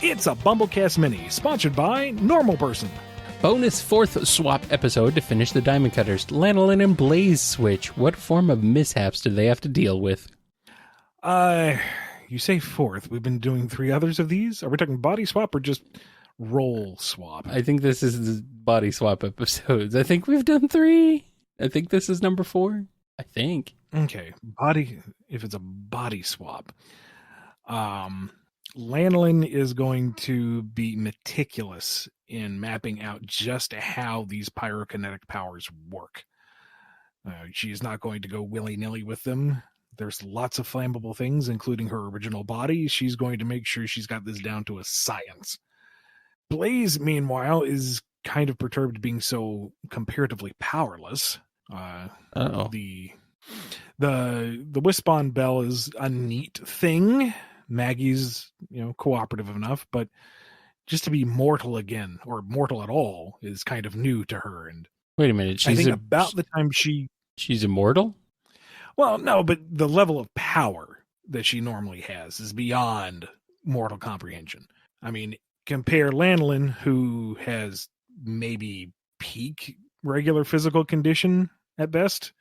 It's a BumbleKast Mini, sponsored by Normal Person. Bonus 4th swap episode to finish the Diamond Cutters. Lanolin and Blaze switch. What form of mishaps do they have to deal with? You say 4th. We've been doing 3 others of these. Are we talking body swap or just roll swap? I think this is the body swap episodes. I think we've done 3. I think this is number 4. I think. Okay, if it's a body swap. Lanolin is going to be meticulous in mapping out just how these pyrokinetic powers work. She's not going to go willy-nilly with them. There's lots of flammable things, including her original body. She's going to make sure she's got this down to a science. Blaze, meanwhile, is kind of perturbed being so comparatively powerless. The Wisp-on bell is a neat thing. Maggie's, cooperative enough, but just to be mortal again, or mortal at all, is kind of new to her. And wait a minute, I think about the time she's immortal? Well, no, but the level of power that she normally has is beyond mortal comprehension. I mean, compare Lanolin, who has maybe peak regular physical condition at best,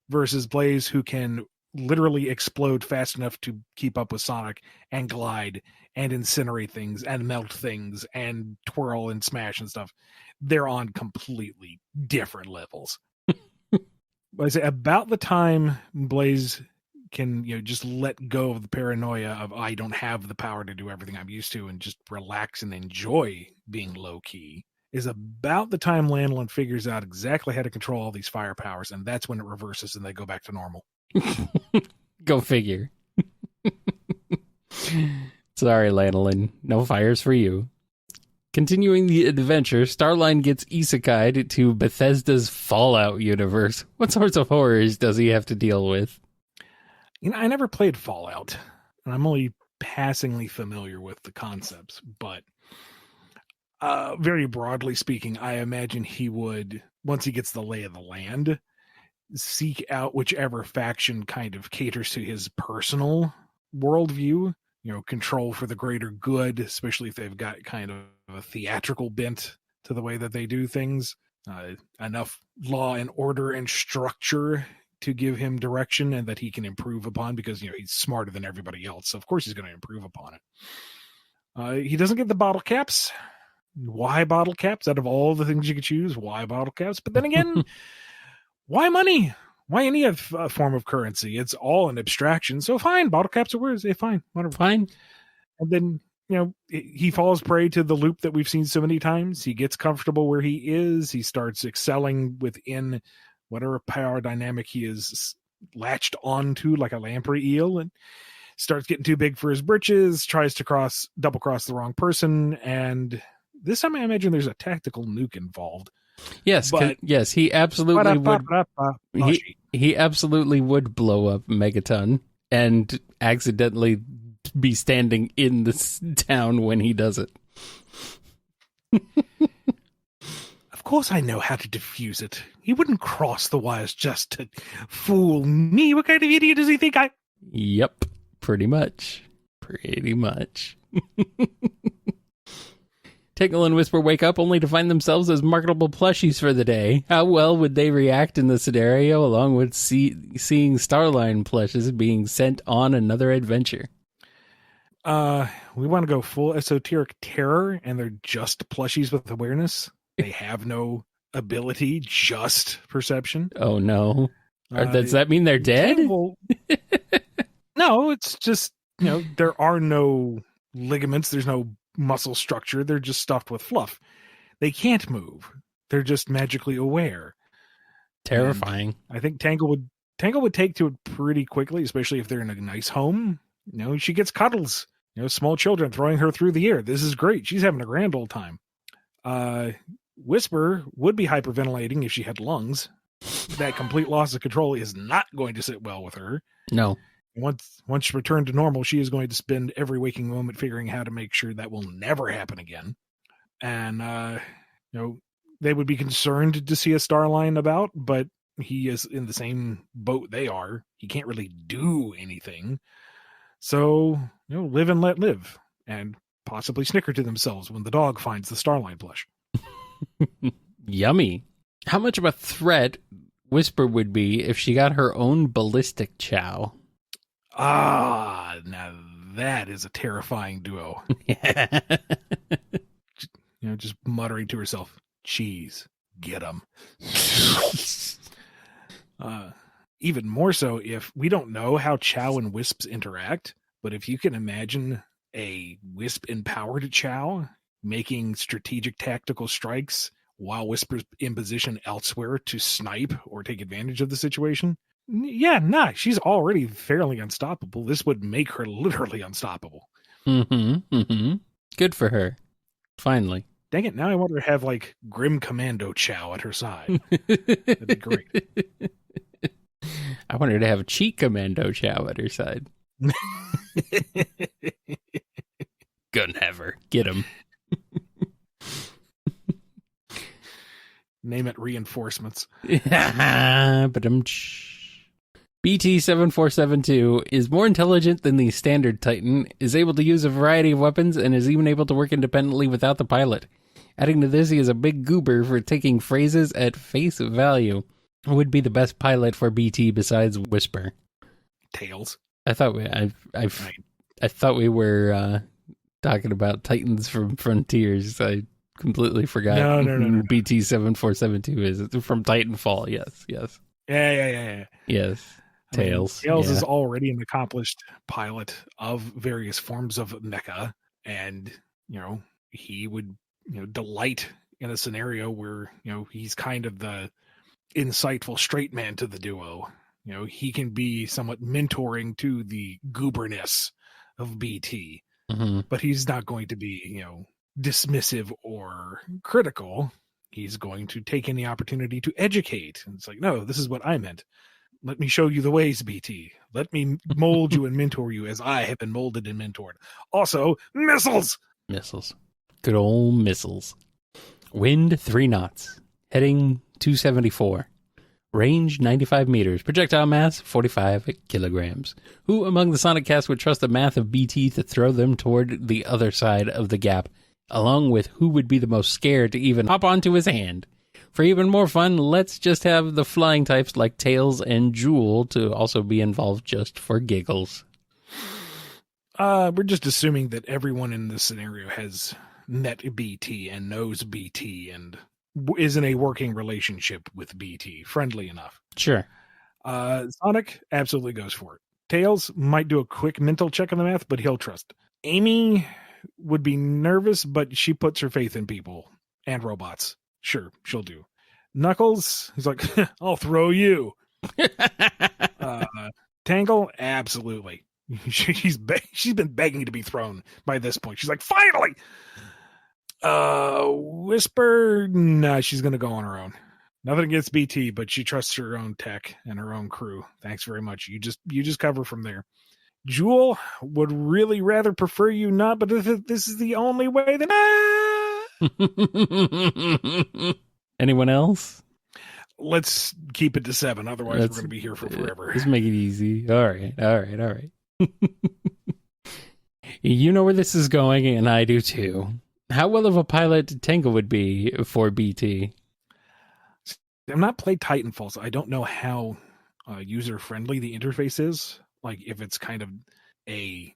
versus Blaze, who can literally explode fast enough to keep up with Sonic and glide and incinerate things and melt things and twirl and smash and stuff. They're on completely different levels. I say about the time Blaze can, just let go of the paranoia of I don't have the power to do everything I'm used to and just relax and enjoy being low key, is about the time Lanolin figures out exactly how to control all these fire powers, and that's when it reverses and they go back to normal. Go figure. Sorry, Lanolin. No fires for you. Continuing the adventure, Starline gets isekai'd to Bethesda's Fallout universe. What sorts of horrors does he have to deal with? I never played Fallout, and I'm only passingly familiar with the concepts, but very broadly speaking, I imagine he would, once he gets the lay of the land, seek out whichever faction kind of caters to his personal worldview, control for the greater good, especially if they've got kind of a theatrical bent to the way that they do things, enough law and order and structure to give him direction and that he can improve upon because, he's smarter than everybody else. So of course he's going to improve upon it. He doesn't get the bottle caps. Why bottle caps? Out of all the things you could choose, why bottle caps? But then again, why money? Why any form of currency? It's all an abstraction. So fine, bottle caps are words. Fine, whatever. Fine. And then, he falls prey to the loop that we've seen so many times. He gets comfortable where he is. He starts excelling within whatever power dynamic he is latched onto, like a lamprey eel, and starts getting too big for his britches, tries to double cross the wrong person. And this time I imagine there's a tactical nuke involved. Yes, yes, he absolutely would. He absolutely would blow up Megaton and accidentally be standing in this town when he does it. Of course I know how to defuse it. He wouldn't cross the wires just to fool me. What kind of idiot does he think I... Yep, pretty much. Pretty much. Tickle and Whisper wake up only to find themselves as marketable plushies for the day. How well would they react in the scenario, along with seeing Starline plushes being sent on another adventure? We want to go full esoteric terror, and they're just plushies with awareness. They have no ability, just perception. Oh, no. Does that mean they're dead? No, it's just, there are no ligaments. There's no muscle structure. They're just stuffed with fluff. They can't move. They're just magically aware. Terrifying. And I think Tangle would take to it pretty quickly, especially if they're in a nice home. She gets cuddles. Small children throwing her through the air. This is great. She's having a grand old time. Whisper would be hyperventilating if she had lungs. That complete loss of control is not going to sit well with her. No. Once she returned to normal, she is going to spend every waking moment figuring how to make sure that will never happen again. And, they would be concerned to see a Starline about, but he is in the same boat they are. He can't really do anything. So, live and let live, and possibly snicker to themselves when the dog finds the Starline plush. Yummy. How much of a threat Whisper would be if she got her own ballistic chow? Now that is a terrifying duo. Just muttering to herself, cheese, get 'em. Even more so if we don't know how Chow and Wisps interact, but if you can imagine a Wisp-empowered Chow making strategic tactical strikes while Whisper's in position elsewhere to snipe or take advantage of the situation, she's already fairly unstoppable. This would make her literally unstoppable. Good for her. Finally. Dang it, now I want her to have, like, Grim Commando Chow at her side. That'd be great. I want her to have Cheat Commando Chow at her side. Gonna have her. Get him. Name it reinforcements. BT-7472 is more intelligent than the standard Titan, is able to use a variety of weapons, and is even able to work independently without the pilot. Adding to this, he is a big goober for taking phrases at face value. Would be the best pilot for BT besides Whisper. Tails. I thought we were talking about Titans from Frontiers. I completely forgot. No. BT-7472 is from Titanfall. Yes. Yeah. Yes. Tails. Tails is already an accomplished pilot of various forms of mecha, and he would delight in a scenario where he's kind of the insightful straight man to the duo. He can be somewhat mentoring to the gooberness of BT, but he's not going to be dismissive or critical. He's going to take any opportunity to educate. And it's like, no, this is what I meant. Let me show you the ways, BT. Let me mold you and mentor you as I have been molded and mentored. Also, missiles! Good old missiles. Wind 3 knots. Heading 274. Range 95 meters. Projectile mass 45 kilograms. Who among the Sonic cast would trust the math of BT to throw them toward the other side of the gap? Along with who would be the most scared to even hop onto his hand? For even more fun, let's just have the flying types like Tails and Jewel to also be involved just for giggles. We're just assuming that everyone in this scenario has met BT and knows BT and is in a working relationship with BT, friendly enough. Sure. Sonic absolutely goes for it. Tails might do a quick mental check on the math, but he'll trust. Amy would be nervous, but she puts her faith in people and robots. Sure, she'll do. Knuckles, he's like, I'll throw you. Tangle, absolutely. She's been begging to be thrown by this point. She's like, finally. Whisper, nah, she's gonna go on her own. Nothing against BT, but she trusts her own tech and her own crew. Thanks very much. You just cover from there. Jewel would really rather prefer you not, but this is the only way that. Anyone else? Let's keep it to 7. Otherwise, we're going to be here for forever. Let's make it easy. All right. You know where this is going, and I do too. How well of a pilot Tangle would be for BT? I've not played Titanfall, so I don't know how user-friendly the interface is. Like, if it's kind of a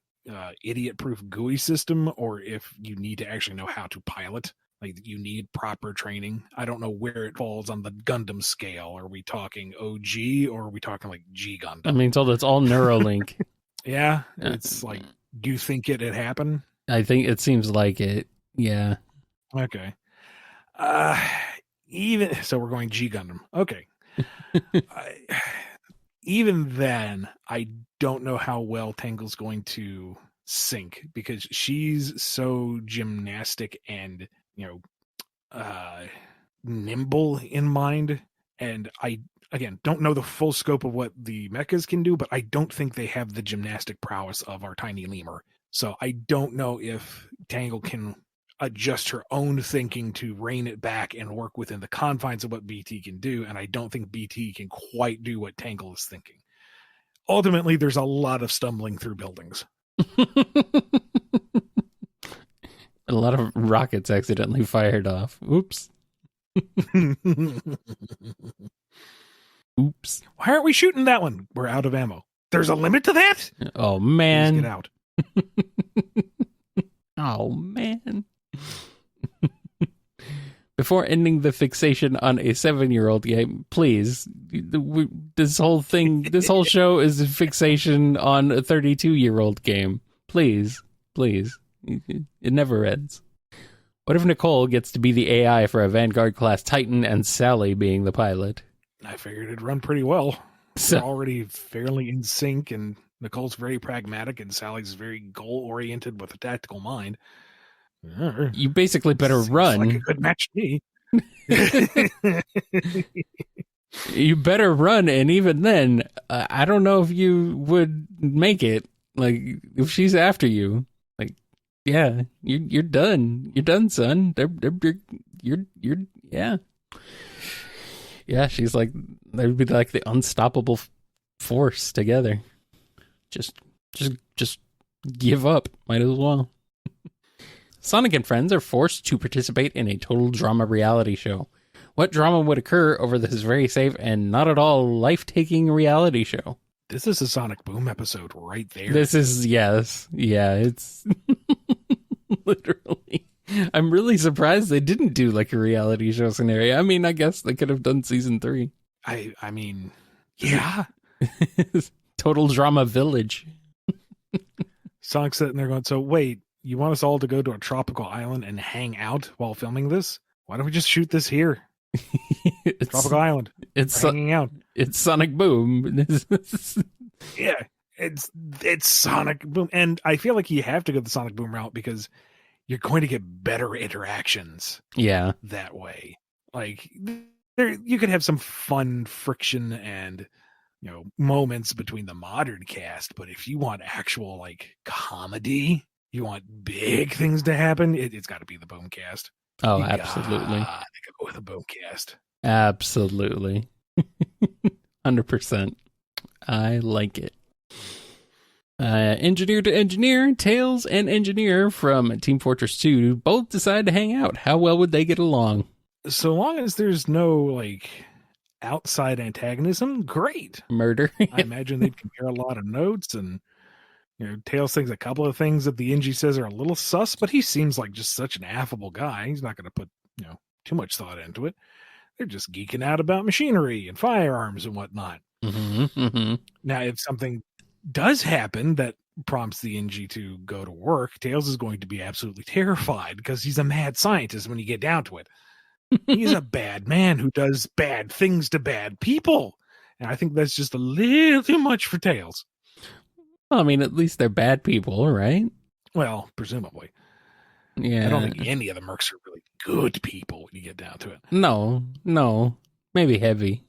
idiot-proof GUI system, or if you need to actually know how to pilot. Like, you need proper training. I don't know where it falls on the Gundam scale. Are we talking OG, or are we talking like G Gundam? I mean, it's all Neuralink. Yeah, it's like, do you think it'd happen? I think it seems like it. Yeah. Okay. So we're going G Gundam. Okay. Even then, I don't know how well Tangle's going to sync, because she's so gymnastic and nimble in mind, and I again don't know the full scope of what the mechas can do, but I don't think they have the gymnastic prowess of our tiny lemur. So I don't know if Tangle can adjust her own thinking to rein it back and work within the confines of what BT can do. And I don't think BT can quite do what Tangle is thinking. Ultimately, there's a lot of stumbling through buildings. A lot of rockets accidentally fired off. Oops. Oops. Why aren't we shooting that one? We're out of ammo. There's a limit to that? Oh, man. Please get out. Oh, man. Before ending the fixation on a 7-year-old game, please, this whole show is a fixation on a 32-year-old game. Please. It never ends. What if Nicole gets to be the AI for a Vanguard-class Titan and Sally being the pilot? I figured it'd run pretty well. They're already fairly in sync, and Nicole's very pragmatic, and Sally's very goal-oriented with a tactical mind. You basically better run. Like a good match to me. You better run, and even then, I don't know if you would make it. Like, if she's after you, like, yeah, you're done. You're done, son. You're yeah. Yeah, she's like, they would be like the unstoppable force together. Just give up. Might as well. Sonic and friends are forced to participate in a total drama reality show. What drama would occur over this very safe and not at all life-taking reality show? This is a Sonic Boom episode right there. This is, yes. Yeah, it's literally. I'm really surprised they didn't do like a reality show scenario. I mean, I guess they could have done season 3. I mean, yeah. Total drama village. Sonic's sitting there going, so wait, you want us all to go to a tropical island and hang out while filming this? Why don't we just shoot this here? Tropical island. It's hanging out. It's Sonic Boom. Yeah, it's Sonic Boom. And I feel like you have to go the Sonic Boom route because you're going to get better interactions. Yeah. That way. Like, there you could have some fun friction and, you know, moments between the modern cast, but if you want actual, like, comedy, you want big things to happen, it's got to be the BumbleKast. Oh, absolutely. Gotta go with the BumbleKast. Absolutely. 100%. I like it. Engineer to engineer, Tails and Engineer from Team Fortress 2 both decide to hang out. How well would they get along? So long as there's no, like, outside antagonism, great. Murder. I imagine they'd compare a lot of notes, and, you know, Tails thinks a couple of things that the NG says are a little sus, but he seems like just such an affable guy. He's not going to put, you know, too much thought into it. They're just geeking out about machinery and firearms and whatnot. Mm-hmm, mm-hmm. Now, if something does happen that prompts the NG to go to work, Tails is going to be absolutely terrified because he's a mad scientist when you get down to it. He's a bad man who does bad things to bad people. And I think that's just a little too much for Tails. Well, I mean, at least they're bad people, right? Well, presumably. Yeah. I don't think any of the mercs are really good people when you get down to it. No. Maybe Heavy.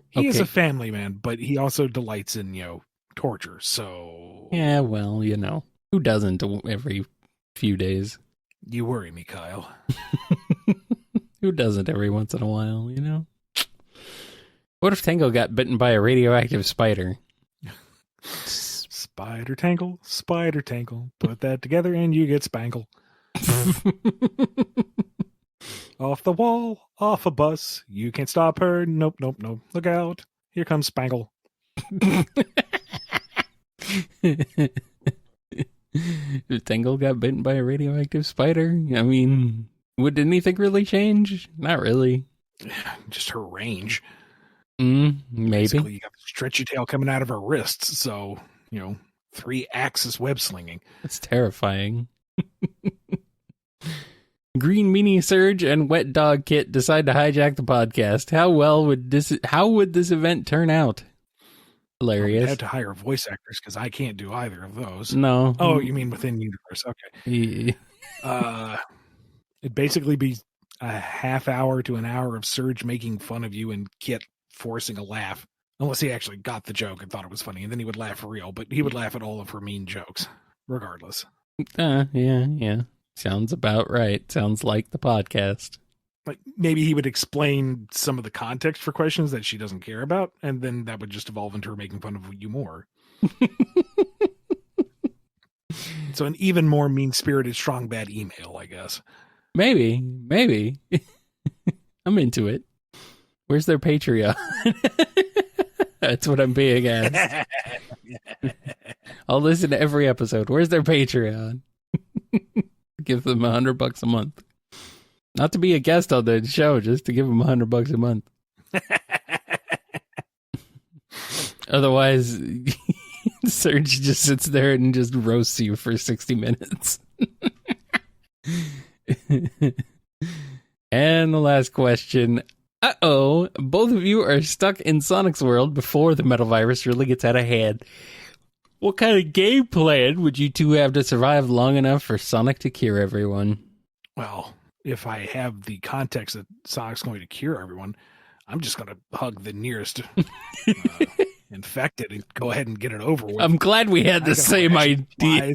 He is a family man, but he also delights in, you know, torture, so... Yeah, well, you know. Who doesn't every few days? You worry me, Kyle. Who doesn't every once in a while, you know? What if Tango got bitten by a radioactive spider? Spider Tangle. Put that together and you get Spangle. Off the wall, off a bus. You can't stop her. Nope. Look out. Here comes Spangle. If Tangle got bitten by a radioactive spider, I mean, would anything really change? Not really. Just her range. Maybe. Basically, you got the stretchy tail coming out of her wrists, so, you know, 3-axis web slinging. That's terrifying. Green Meanie Surge and Wet Dog Kit decide to hijack the podcast. How would this event turn out? Hilarious. I have to hire voice actors because I can't do either of those. No. Oh, you mean within universe? Okay. It'd basically be a half hour to an hour of Surge making fun of you and Kit forcing a laugh, unless he actually got the joke and thought it was funny, and then he would laugh for real. But he would laugh at all of her mean jokes, regardless. Yeah. Sounds about right. Sounds like the podcast. Like maybe he would explain some of the context for questions that she doesn't care about, and then that would just evolve into her making fun of you more. So an even more mean-spirited, strong, bad email, I guess. Maybe. I'm into it. Where's their Patreon? That's what I'm being asked. I'll listen to every episode. Where's their Patreon? Give them $100 a month. Not to be a guest on the show, just to give them $100 a month. Otherwise, Serge just sits there and just roasts you for 60 minutes. And the last question. Uh-oh, both of you are stuck in Sonic's world before the metal virus really gets out of hand. What kind of game plan would you two have to survive long enough for Sonic to cure everyone? Well, if I have the context that Sonic's going to cure everyone, I'm just going to hug the nearest infected and go ahead and get it over with. I'm glad we had the same idea.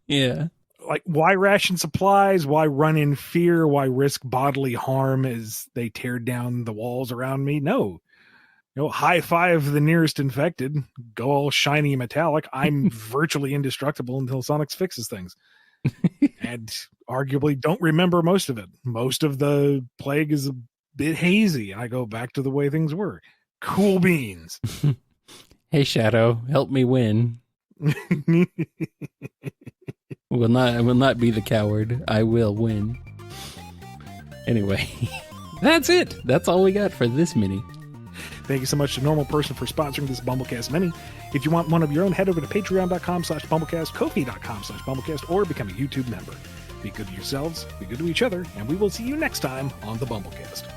Yeah. Like, why ration supplies? Why run in fear? Why risk bodily harm as they tear down the walls around me? No. High five the nearest infected. Go all shiny and metallic. I'm virtually indestructible until Sonic fixes things. And arguably don't remember most of it. Most of the plague is a bit hazy, and I go back to the way things were. Cool beans. Hey, Shadow, help me win. I will not be the coward. I will win. Anyway, that's it. That's all we got for this mini. Thank you so much to Normal Person for sponsoring this BumbleKast Mini. If you want one of your own, head over to patreon.com/BumbleKast, Ko-fi.com/BumbleKast, or become a YouTube member. Be good to yourselves, be good to each other, and we will see you next time on the BumbleKast.